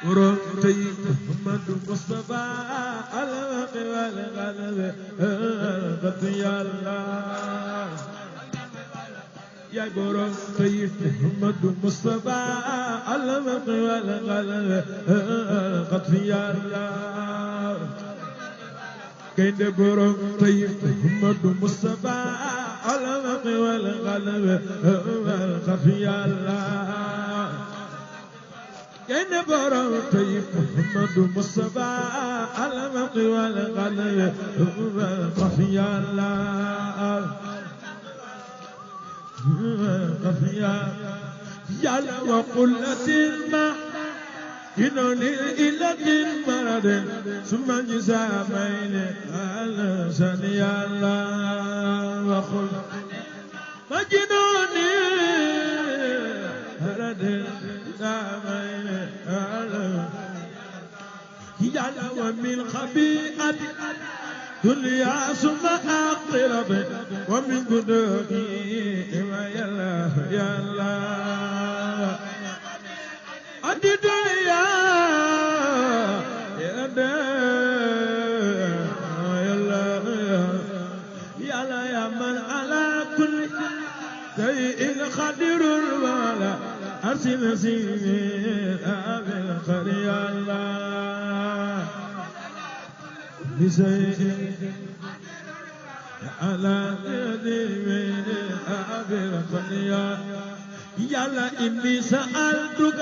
رمتي محمد مصطفى الوق والغلب قطي الله يا قرم طيب محمد مصطفى الوق والغلب قطي الله كيد قرم طيب محمد مصطفى الوق والغلب قطي الله كين برام طيب محمد مصطفى الوق والغلب قطي الله قطي يا وقلة الماء كنون إلة المرض ثم جزامين على سني الله وقل مجنون هرد جزامين على يا ومن خبيئة دنيا ثم آخرة ومن قدومي يا الله يا الله الدنيا يا الله يا الله يا من على كل شيء قدير ولا أرسل سيدي أبي الخير يا الله بشيء على يدي أبي الخير يا الله إني سألتك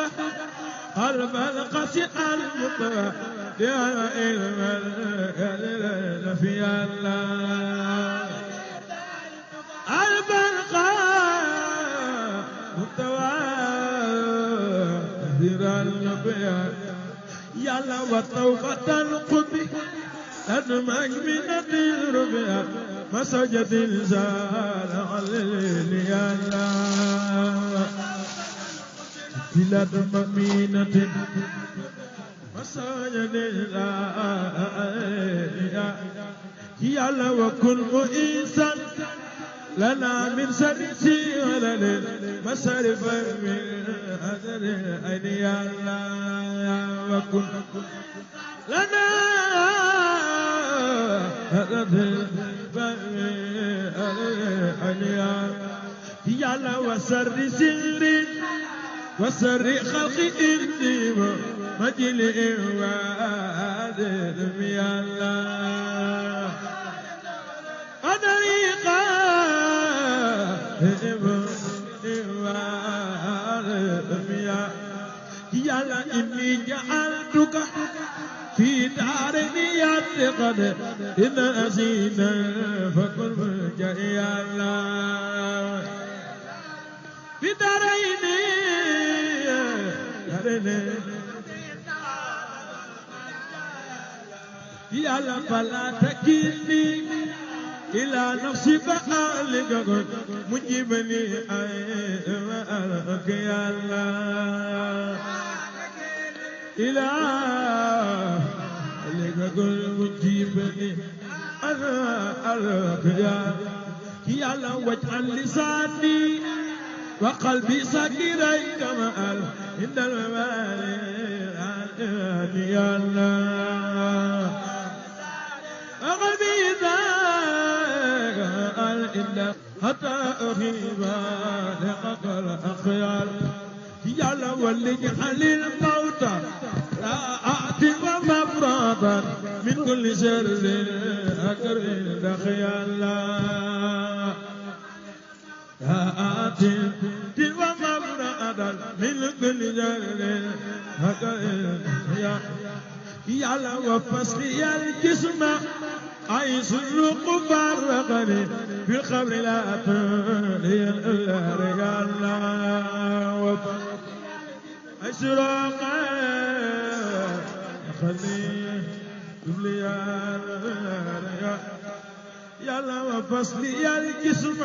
قلب القسي المطوى يا علم الكلام في الله قلب المطوى في النبيان يا الله وتوبة القبي أدمج من الربيع مسجد الزال علي يا الله بلاد مؤمنة مساجد يا الله وكل مؤيسا لنا من سرسي ولد مسارف من أدر أين يا الله وكل لنا أدر أين يا الله وسر سري وسر خلق إني مجل وادم يا الله أدريقا وادم يا الله إني جعلتك في دارني يتقد إن أزينا فكل ملجأ يا الله في داريني يا الله فلا تكلني إلى نفسي فأهلك مجيبني أيوة يا الله إلى أهلك مجيبني أنا يا الله واجعل لساني وقلبي صغيرا كما عند الممالك يا الله وقلبي ذاك عند حتى أخيب لقك الأخيار يا الله ولجعل الموت لا أعطي ومفرطا من كل شر أكرم يا الله آتي تلوى مبرأة من كل جرد يا الله وفصلي الجسم عيش الروق فرقني في الخبر لا تولي الأولار يا الله أشراق خلي تبلي يا الله وفصلي الجسم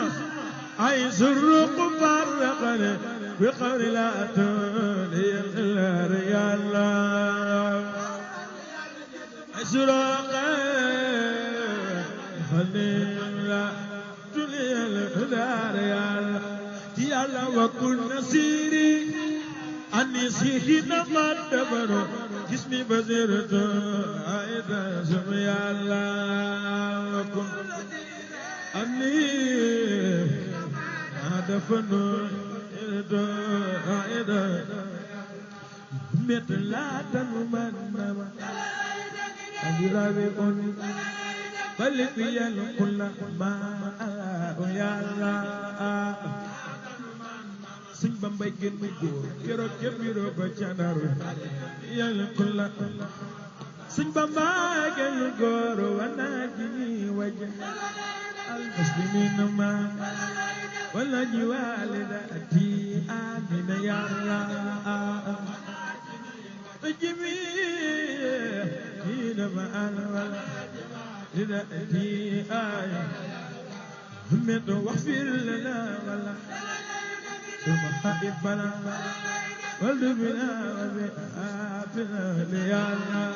عيش الروق فرقني بقول لا تولي الغير يا الله أشراق خلي لا تولي الغير يا الله وكل نسيري أني سيدنا ما دبر جسمي بزرت عيدا سمي الله لكم أني دفن عيدا مثل لا تنمن أجرابكم فلقي الكل ما يا الله sëñ Bamba génn góor keroog ca biro ba ca Ndar yàlla kulla sëñ Bamba génn góor wana ji wajh al muslimina ma wala ji walidati amina ya Allah ajmi ina ma ana wala lidati ay همت واغفر لنا ولا ثم حبنا ولد بنا وبآتنا ليانا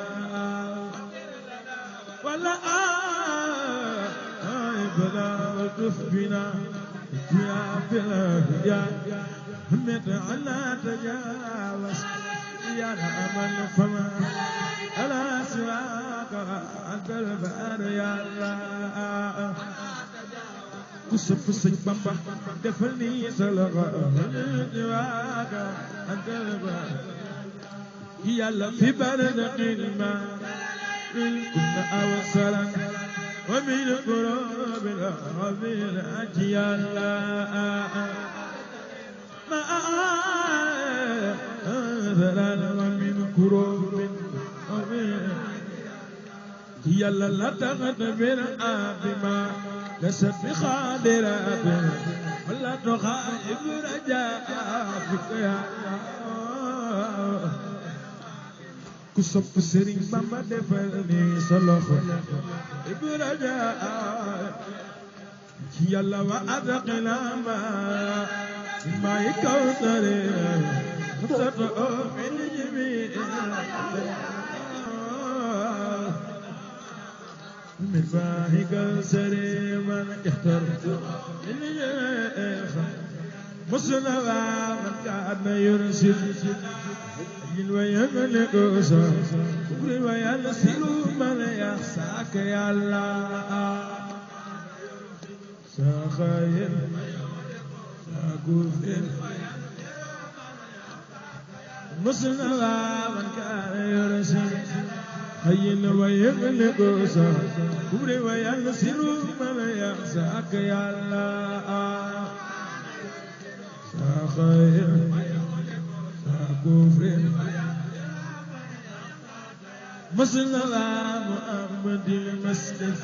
ولا آيبنا ولطف بنا يا يا همت عنا تجاوز يا أمل فما ألا سواك أنت البار يا الله ku sopp Sëñ Bamba defal ni sa loxo waaka antal ba yàlla fi barzaqil ma kunna awsalan wa min qurabil abil ajyala ma zalan wa min qurabil abil yàlla la taqtabir abima لست بخادرات ولا تخائب رجاءك يا الله كسب سرين بابا دفلني صلخ برجاء يلا وأذقنا ما يكوثر تطأ من جميع من فاهق سريما احترت من جيخا مصنفا من كان يرسل ويملك كبر وينسل من يخساك يا الله ساخير ساكوفر مصنفا من كان يرسل حين ويغلق كبر وينصر من يخشاك يا الله ساخير ساكفر مثل محمد المسلم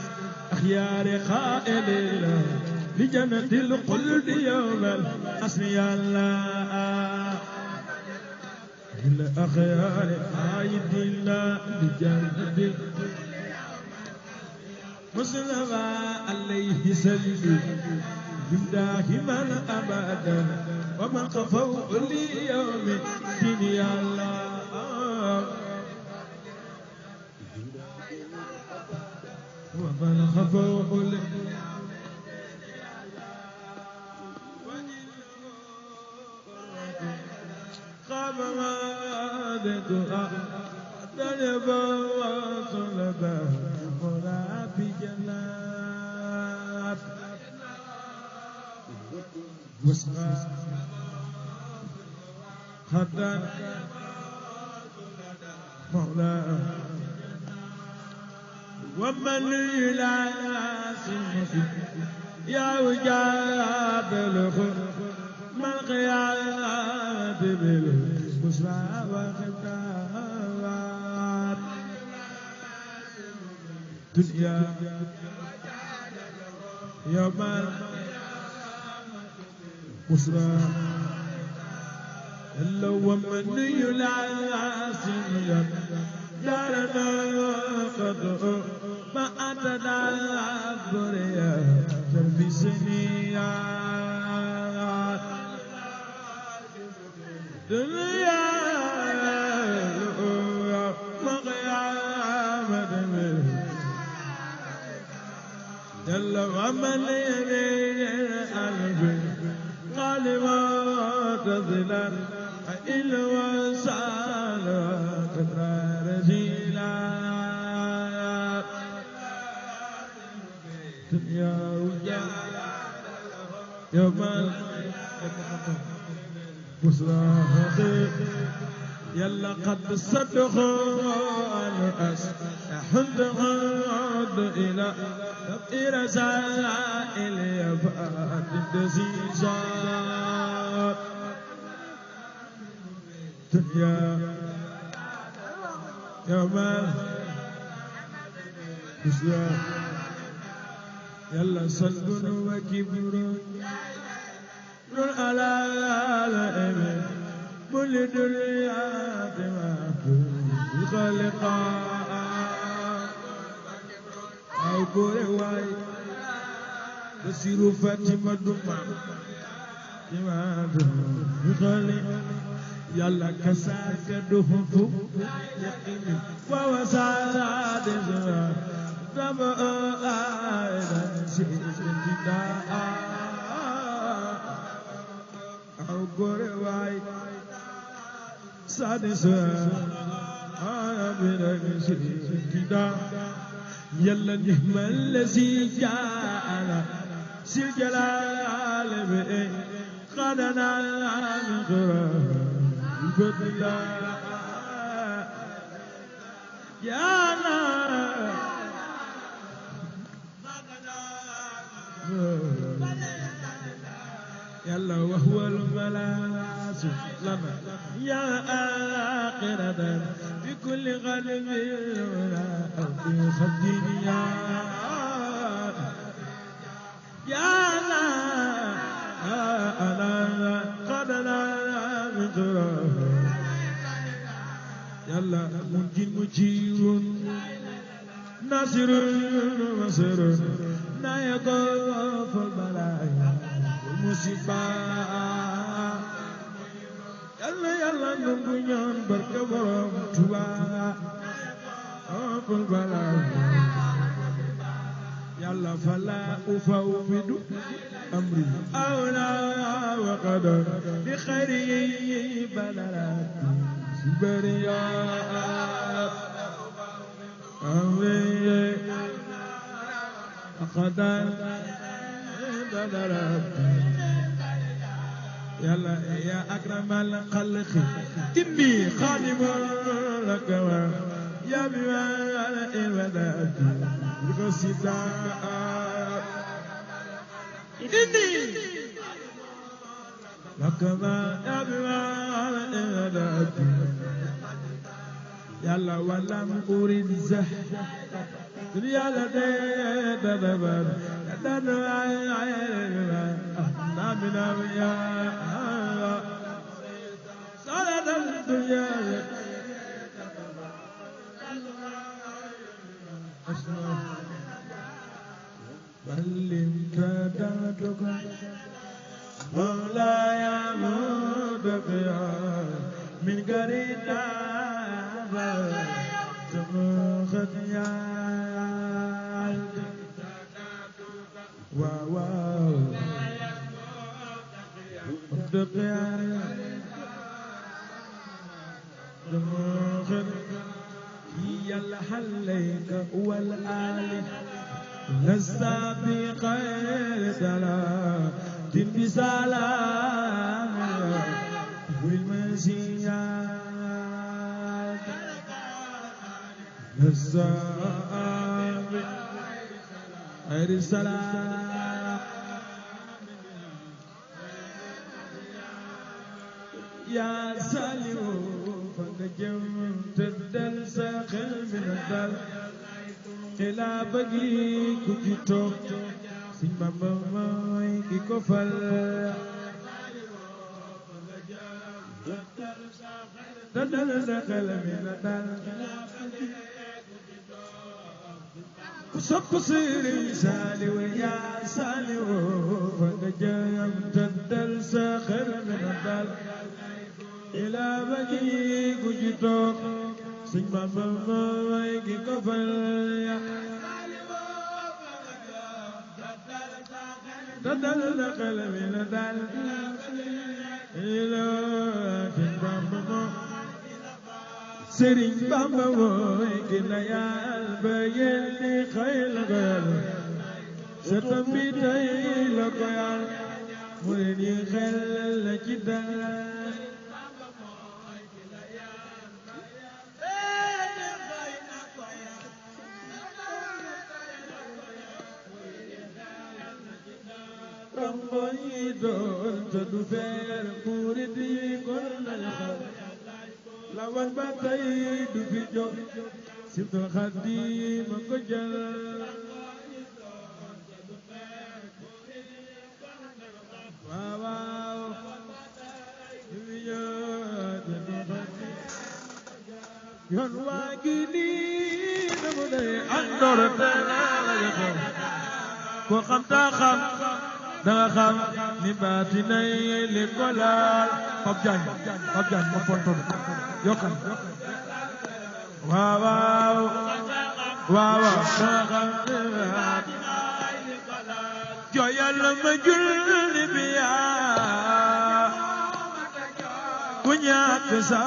أخيار خائل لجنة الخلد يوم الحسن يا الله الأخيار عايدنا بجنة مصطفى عليه سلم دائما أبدا ومن خفوا ليوم الدين يا الله ومن خفوا خاب ما دعاء دنيا وصلبه ولا في جنات وسقى حتى مولاه ومن لا يسمع يا وجاد الخير ما القيامة بالبشرى والخطاب دنيا يوم البشرى لو من يلاسم دارنا قد ما أتدبر يا في سنيات دنيا مقيامة جل ومن يلي قلبي قال ما تزلل إلا يا وجاد يوم بصراخ يلا قد صدقوا الأس حد عاد إلى زائل يفاد الدزيزات يا ما يلا صلب وكبر نور على الأمين مولد الرياض الخلقاء أو كورواي تسير فاطمة دمى الخلق يلا كساك دهف يقين ووسعاد زمان تبع آيدا سيدنا أو كورواي سادسا أنا بلغ سيدنا يلا نهم الذي جاءنا سجلال بئ خدنا من غرام الفضل يا الله يلا وهو الملاس لنا يا آخرة بكل غلب أو في خدين يا أنا قد لا مقرأ يلا ممكن مجير ناصر ومسر نايق في البلايا والمصيبة يلا نمبنيان بركبرم توا في البلايا يلا فلا أفوض أمري أولى وقدر بخير بلدات بريات أمري أقدر بلدات يلا يا أكرم الخلق إني خادم لك يا بمال الوداد القصيدة إني لك ما يا بمال الوداد يلا ولم أريد زح يا لدي دبر دبر نامنا يا صلاة الدنيا بل كادتك مولاي مدفعا من قرينا تمخت يا واو مدفعا تمخت هي الحليك والآل لست بخير سلام بسلام والمسيح لست بخير سلام يا سالم فنجمت الدرس خل من الدل إلى بقي كجتو سيما ماي كفل دل خل من الدل سب سيري سالي ويا سالي فنجمت الدرس خل من الدل إلى بقي كجتو سيما ماي كفل تدل قلبي ندل إلى بامبو سرين بامبو كنا يا البيل خيل غير sëtam bi tey la ko yar murid yi xel la ci dal rambo yi doon te du feer murid yi kon nañu xam la wan ba tey du fi jóg Sibtul Xaadim ma ko jël waaw waaw yoon waa gi nii na mu day àndoor te la xam ko xam ta xam danga xam ni baati nay li ko laal Pape Diagne ma ponton yokkal waaw waaw waaw danga xam jooyal ma julli bi yaa ku ñàkk sa